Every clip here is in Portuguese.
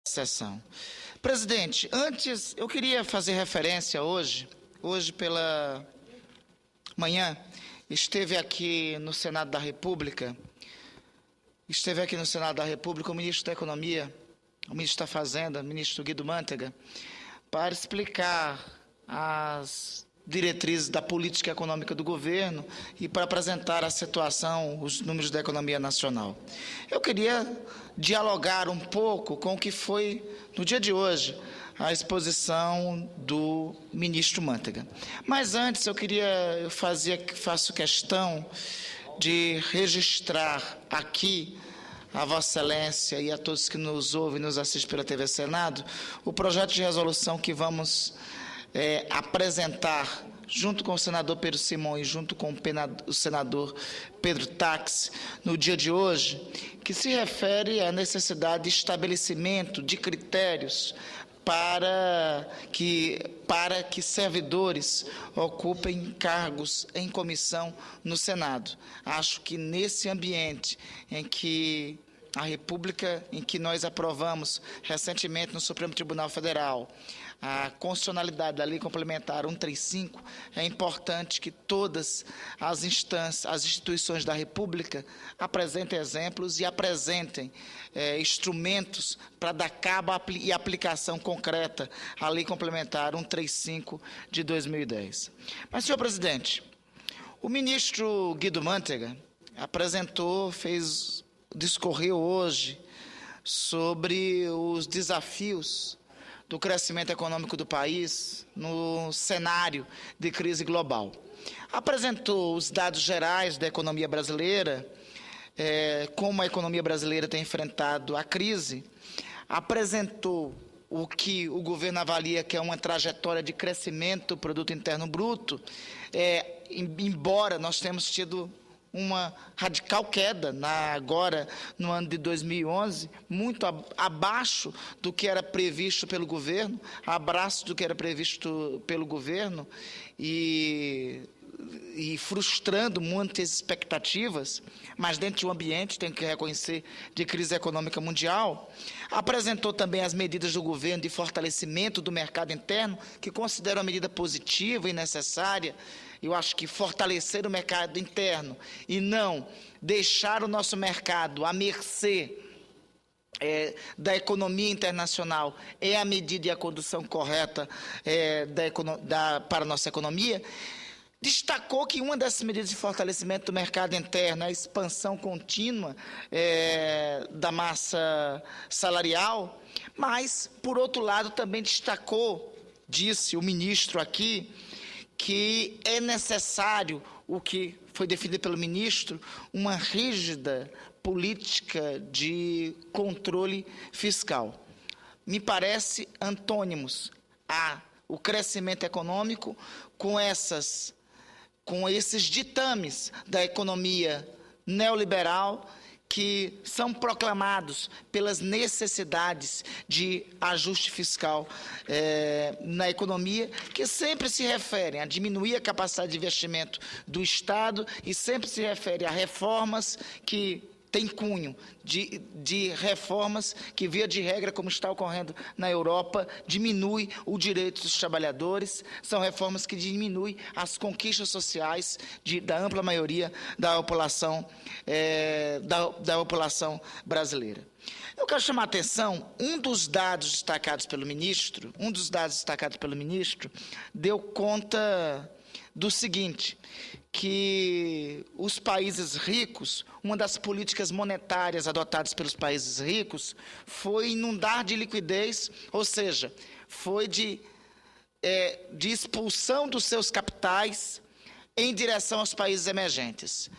sessão. Presidente, antes eu queria fazer referência hoje pela manhã, esteve aqui no Senado da República o ministro da Economia, o ministro da Fazenda, o ministro Guido Mantega, para explicar as diretrizes da política econômica do governo e para apresentar a situação, os números da economia nacional. Eu queria dialogar um pouco com o que foi, no dia de hoje, a exposição do ministro Mantega. Mas antes faço questão de registrar aqui a Vossa Excelência e a todos que nos ouvem e nos assistem pela TV Senado, o projeto de resolução que vamos apresentar junto com o senador Pedro Simões, junto com o senador Pedro Táxi, no dia de hoje, que se refere à necessidade de estabelecimento de critérios para que servidores ocupem cargos em comissão no Senado. Acho que nesse ambiente em que a República, em que nós aprovamos recentemente no Supremo Tribunal Federal a constitucionalidade da Lei Complementar 135, é importante que todas as instâncias, as instituições da República apresentem exemplos e apresentem instrumentos para dar cabo e aplicação concreta à Lei Complementar 135 de 2010. Mas, senhor presidente, o ministro Guido Mantega discorreu hoje sobre os desafios do crescimento econômico do país no cenário de crise global. Apresentou os dados gerais da economia brasileira, como a economia brasileira tem enfrentado a crise, apresentou o que o governo avalia que é uma trajetória de crescimento do produto interno bruto, embora nós tenhamos tido uma radical queda agora no ano de 2011, muito abaixo do que era previsto pelo governo, e frustrando muitas expectativas, mas dentro de um ambiente, tem que reconhecer, de crise econômica mundial. Apresentou também as medidas do governo de fortalecimento do mercado interno, que considero uma medida positiva e necessária. Eu acho que fortalecer o mercado interno e não deixar o nosso mercado à mercê da economia internacional é a medida e a condução correta para a nossa economia. Destacou que uma dessas medidas de fortalecimento do mercado interno é a expansão contínua da massa salarial, mas, por outro lado, também destacou, disse o ministro aqui, que é necessário, o que foi definido pelo ministro, uma rígida política de controle fiscal. Me parece antônimos o crescimento econômico com esses ditames da economia neoliberal que são proclamados pelas necessidades de ajuste fiscal na economia, que sempre se referem a diminuir a capacidade de investimento do Estado e sempre se referem a reformas que tem cunho de reformas que, via de regra, como está ocorrendo na Europa, diminui o direito dos trabalhadores, são reformas que diminuem as conquistas sociais da ampla maioria da população, da população brasileira. Eu quero chamar a atenção, um dos dados destacados pelo ministro deu conta do seguinte, que os países ricos, uma das políticas monetárias adotadas pelos países ricos foi inundar de liquidez, ou seja, foi de expulsão dos seus capitais em direção aos países emergentes.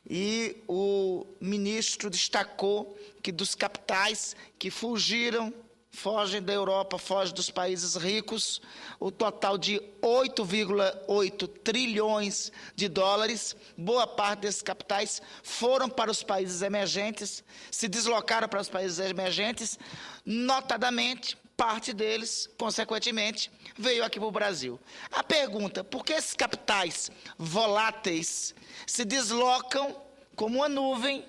E o ministro destacou que dos capitais que fogem da Europa, fogem dos países ricos, o total de 8,8 trilhões de dólares, boa parte desses capitais foram para os países emergentes, se deslocaram para os países emergentes, notadamente, parte deles, consequentemente, veio aqui para o Brasil. A pergunta, por que esses capitais voláteis se deslocam como uma nuvem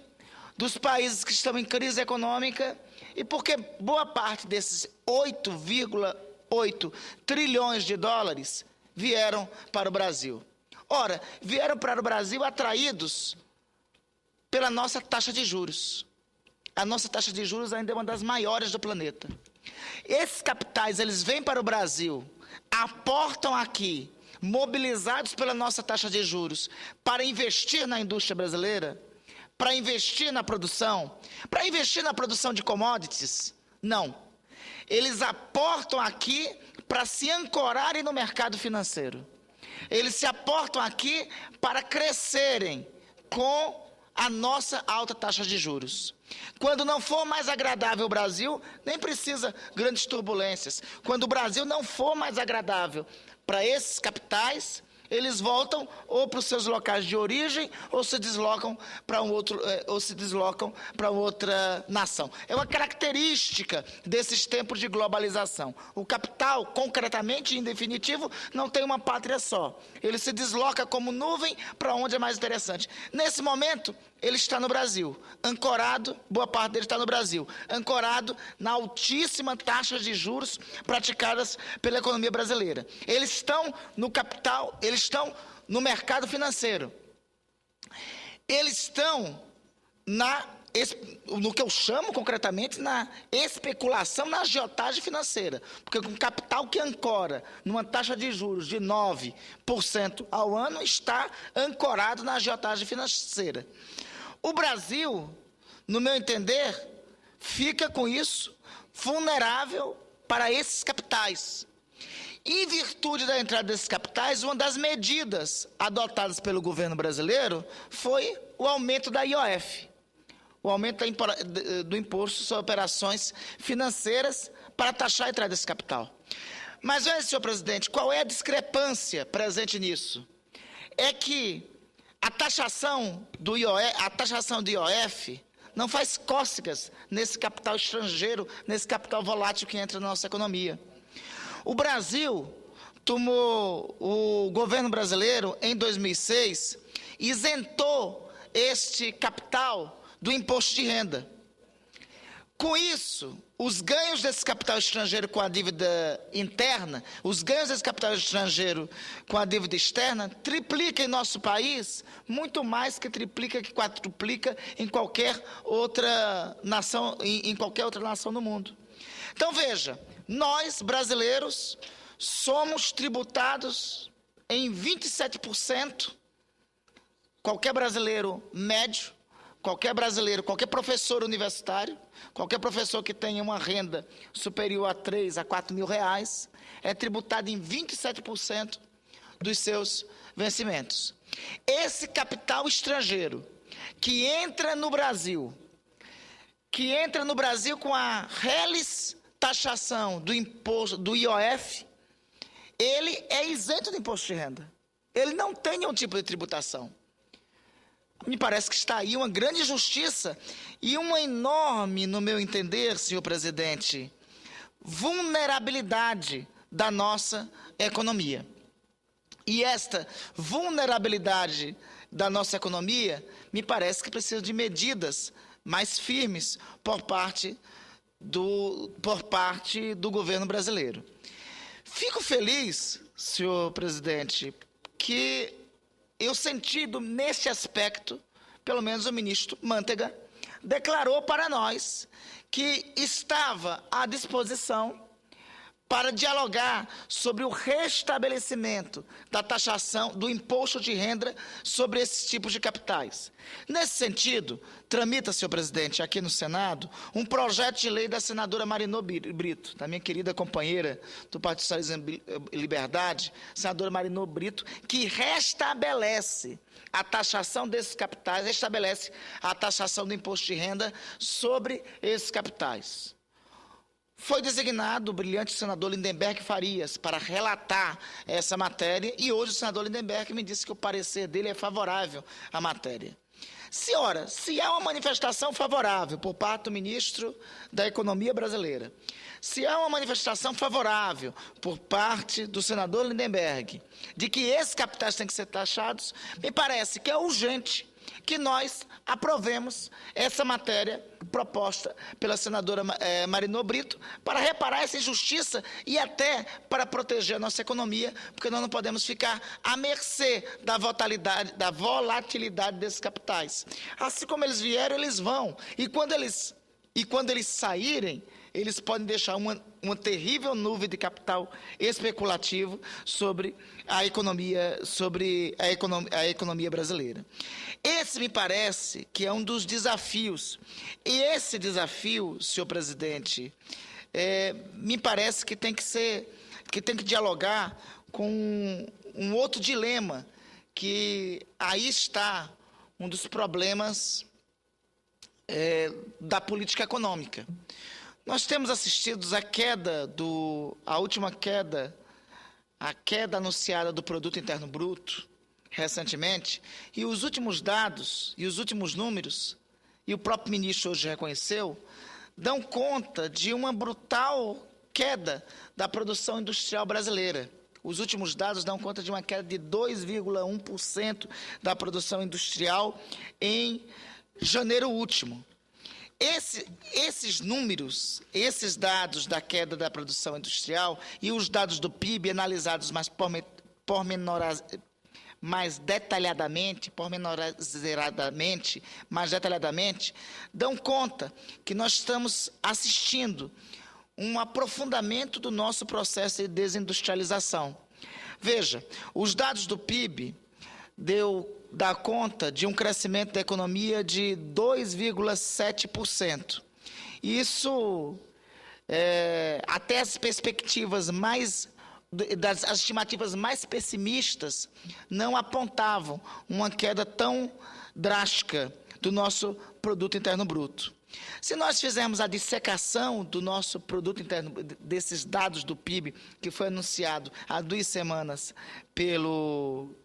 dos países que estão em crise econômica e porque boa parte desses 8,8 trilhões de dólares vieram para o Brasil. Ora, vieram para o Brasil atraídos pela nossa taxa de juros. A nossa taxa de juros ainda é uma das maiores do planeta. Esses capitais, eles vêm para o Brasil, aportam aqui, mobilizados pela nossa taxa de juros, para investir na indústria brasileira, para investir na produção de commodities? Não. Eles aportam aqui para se ancorarem no mercado financeiro. Eles se aportam aqui para crescerem com a nossa alta taxa de juros. Quando não for mais agradável o Brasil, nem precisa grandes turbulências. Quando o Brasil não for mais agradável para esses capitais, eles voltam ou para os seus locais de origem ou se deslocam para outra nação. É uma característica desses tempos de globalização. O capital, concretamente e em definitivo, não tem uma pátria só. Ele se desloca como nuvem para onde é mais interessante. Nesse momento, ele está no Brasil, ancorado, boa parte dele está no Brasil, ancorado na altíssima taxa de juros praticadas pela economia brasileira. Eles estão no capital, eles estão no mercado financeiro. Eles estão no que eu chamo concretamente na especulação, na agiotagem financeira. Porque um capital que ancora numa taxa de juros de 9% ao ano está ancorado na agiotagem financeira. O Brasil, no meu entender, fica com isso vulnerável para esses capitais. Em virtude da entrada desses capitais, uma das medidas adotadas pelo governo brasileiro foi o aumento da IOF, o aumento do imposto sobre operações financeiras para taxar a entrada desse capital. Mas olha, senhor presidente, qual é a discrepância presente nisso? É que a taxação do IOF não faz cócegas nesse capital estrangeiro, nesse capital volátil que entra na nossa economia. O governo brasileiro, em 2006, isentou este capital do imposto de renda. Com isso, os ganhos desse capital estrangeiro com a dívida interna, os ganhos desse capital estrangeiro com a dívida externa, triplica em nosso país, muito mais que triplica, que quadruplica em qualquer outra nação, em qualquer outra nação no mundo. Então veja, nós brasileiros somos tributados em 27%, qualquer brasileiro médio, qualquer professor universitário, qualquer professor que tenha uma renda superior a 3 a 4 mil reais, é tributado em 27% dos seus vencimentos. Esse capital estrangeiro que entra no Brasil com a reles taxação do imposto, do IOF, ele é isento do imposto de renda. Ele não tem nenhum tipo de tributação. Me parece que está aí uma grande injustiça e uma enorme, no meu entender, senhor presidente, vulnerabilidade da nossa economia. E esta vulnerabilidade da nossa economia, me parece que precisa de medidas mais firmes por parte do governo brasileiro. Fico feliz, senhor presidente, que eu senti neste aspecto, pelo menos o ministro Mantega declarou para nós que estava à disposição para dialogar sobre o restabelecimento da taxação do imposto de renda sobre esses tipos de capitais. Nesse sentido, tramita, senhor presidente, aqui no Senado, um projeto de lei da senadora Marinô Brito, da minha querida companheira do Partido Socialismo e Liberdade, senadora Marinô Brito, que restabelece a taxação desses capitais, restabelece a taxação do imposto de renda sobre esses capitais. Foi designado o brilhante senador Lindenberg Farias para relatar essa matéria e hoje o senador Lindenberg me disse que o parecer dele é favorável à matéria. Senhora, se há uma manifestação favorável por parte do ministro da Economia brasileira, se há uma manifestação favorável por parte do senador Lindenberg de que esses capitais têm que ser taxados, me parece que é urgente que nós aprovemos essa matéria proposta pela senadora Marinô Brito para reparar essa injustiça e até para proteger a nossa economia, porque nós não podemos ficar à mercê da volatilidade desses capitais. Assim como eles vieram, eles vão. E quando eles saírem, eles podem deixar uma terrível nuvem de capital especulativo sobre a economia brasileira. Esse me parece que é um dos desafios. E esse desafio, senhor presidente, me parece que tem que dialogar com um outro dilema, que aí está um dos problemas da política econômica. Nós temos assistido a última queda, a queda anunciada do Produto Interno Bruto, recentemente, e os últimos dados, e os últimos números, e o próprio ministro hoje reconheceu, dão conta de uma brutal queda da produção industrial brasileira. Os últimos dados dão conta de uma queda de 2,1% da produção industrial em janeiro último. Esses números, esses dados da queda da produção industrial e os dados do PIB analisados mais detalhadamente, dão conta que nós estamos assistindo um aprofundamento do nosso processo de desindustrialização. Veja, os dados do PIB dá conta de um crescimento da economia de 2,7%. Isso, até as perspectivas as estimativas mais pessimistas não apontavam uma queda tão drástica do nosso Produto Interno Bruto. Se nós fizermos a dissecação do nosso Produto Interno, desses dados do PIB, que foi anunciado há 2 semanas pelo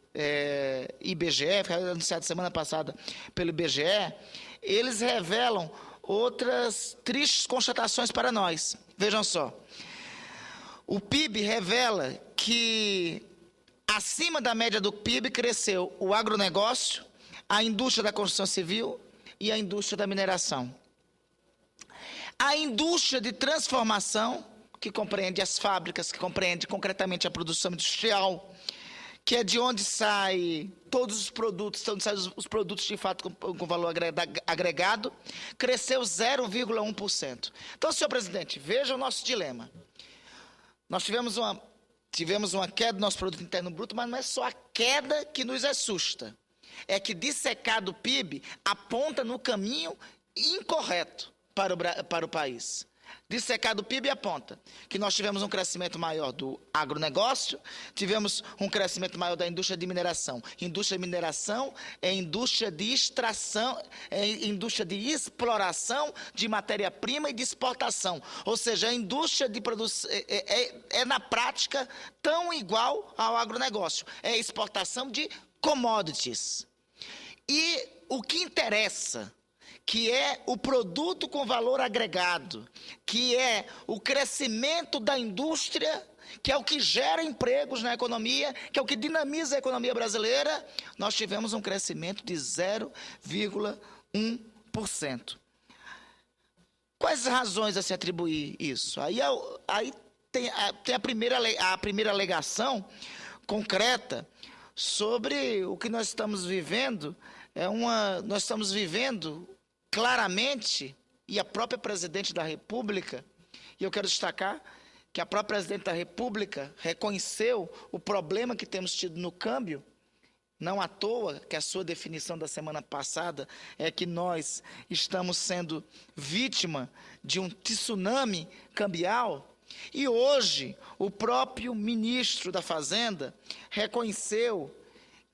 IBGE, foi anunciado semana passada pelo IBGE, eles revelam outras tristes constatações para nós. Vejam só. O PIB revela que, acima da média do PIB, cresceu o agronegócio, a indústria da construção civil e a indústria da mineração. A indústria de transformação, que compreende as fábricas, que compreende concretamente a produção industrial, que é de onde saem todos os produtos, os produtos de fato com valor agregado, cresceu 0,1%. Então, senhor presidente, veja o nosso dilema. Nós tivemos uma queda do nosso Produto Interno Bruto, mas não é só a queda que nos assusta. É que dissecado o PIB aponta no caminho incorreto para o país. Dissecado o PIB aponta que nós tivemos um crescimento maior do agronegócio, tivemos um crescimento maior da indústria de mineração. Indústria de mineração é indústria de extração, é indústria de exploração de matéria-prima e de exportação. Ou seja, a indústria de produção é na prática tão igual ao agronegócio. É exportação de commodities. E o que interessa, que é o produto com valor agregado, que é o crescimento da indústria, que é o que gera empregos na economia, que é o que dinamiza a economia brasileira, nós tivemos um crescimento de 0,1%. Quais razões a se atribuir isso? Aí tem a primeira alegação concreta sobre o que nós estamos vivendo. Nós estamos vivendo claramente, e a própria Presidente da República, e eu quero destacar que a própria Presidente da República reconheceu o problema que temos tido no câmbio, não à toa que a sua definição da semana passada é que nós estamos sendo vítima de um tsunami cambial, e hoje o próprio ministro da Fazenda reconheceu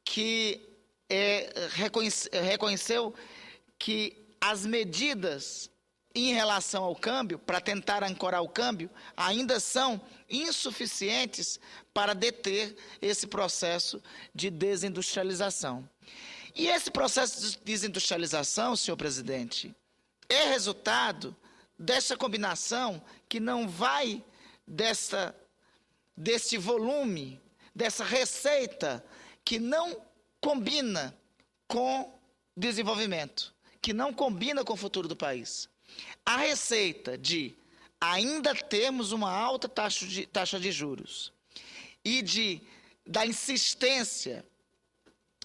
que as medidas em relação ao câmbio, para tentar ancorar o câmbio, ainda são insuficientes para deter esse processo de desindustrialização. E esse processo de desindustrialização, senhor presidente, é resultado dessa combinação que não vai desse volume, dessa receita, que não combina com desenvolvimento, que não combina com o futuro do país. A receita de ainda termos uma alta taxa de juros e da insistência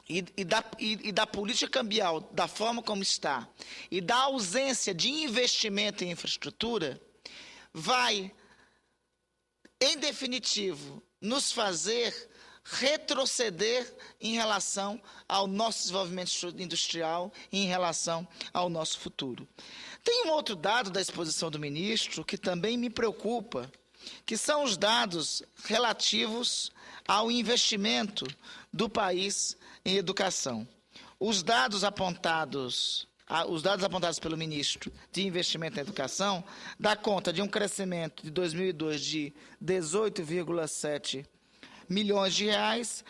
e da política cambial, da forma como está, e da ausência de investimento em infraestrutura, vai, em definitivo, nos fazer retroceder em relação ao nosso desenvolvimento industrial e em relação ao nosso futuro. Tem um outro dado da exposição do ministro que também me preocupa, que são os dados relativos ao investimento do país em educação. Os dados apontados pelo ministro de Investimento em Educação dá conta de um crescimento de 2002 de 18,7 milhões de reais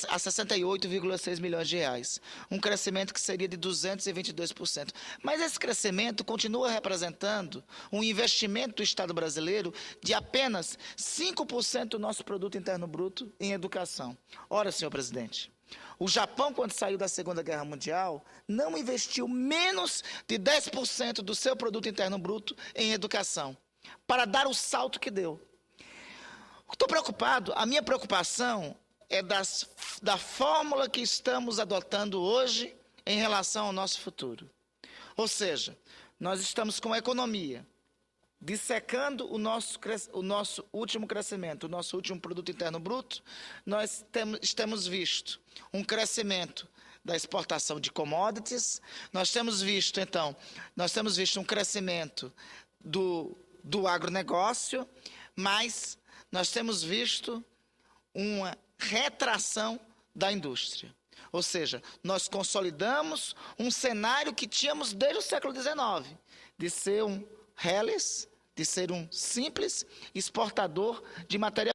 a 68,6 milhões de reais. Um crescimento que seria de 222%. Mas esse crescimento continua representando um investimento do Estado brasileiro de apenas 5% do nosso produto interno bruto em educação. Ora, senhor presidente, o Japão, quando saiu da Segunda Guerra Mundial, não investiu menos de 10% do seu produto interno bruto em educação, para dar o salto que deu. Estou preocupado, a minha preocupação é da fórmula que estamos adotando hoje em relação ao nosso futuro. Ou seja, nós estamos com a economia dissecando o nosso último crescimento, o nosso último produto interno bruto. Nós temos visto um crescimento da exportação de commodities, nós temos visto um crescimento do agronegócio, mas nós temos visto uma retração da indústria. Ou seja, nós consolidamos um cenário que tínhamos desde o século XIX, de ser um simples exportador de matéria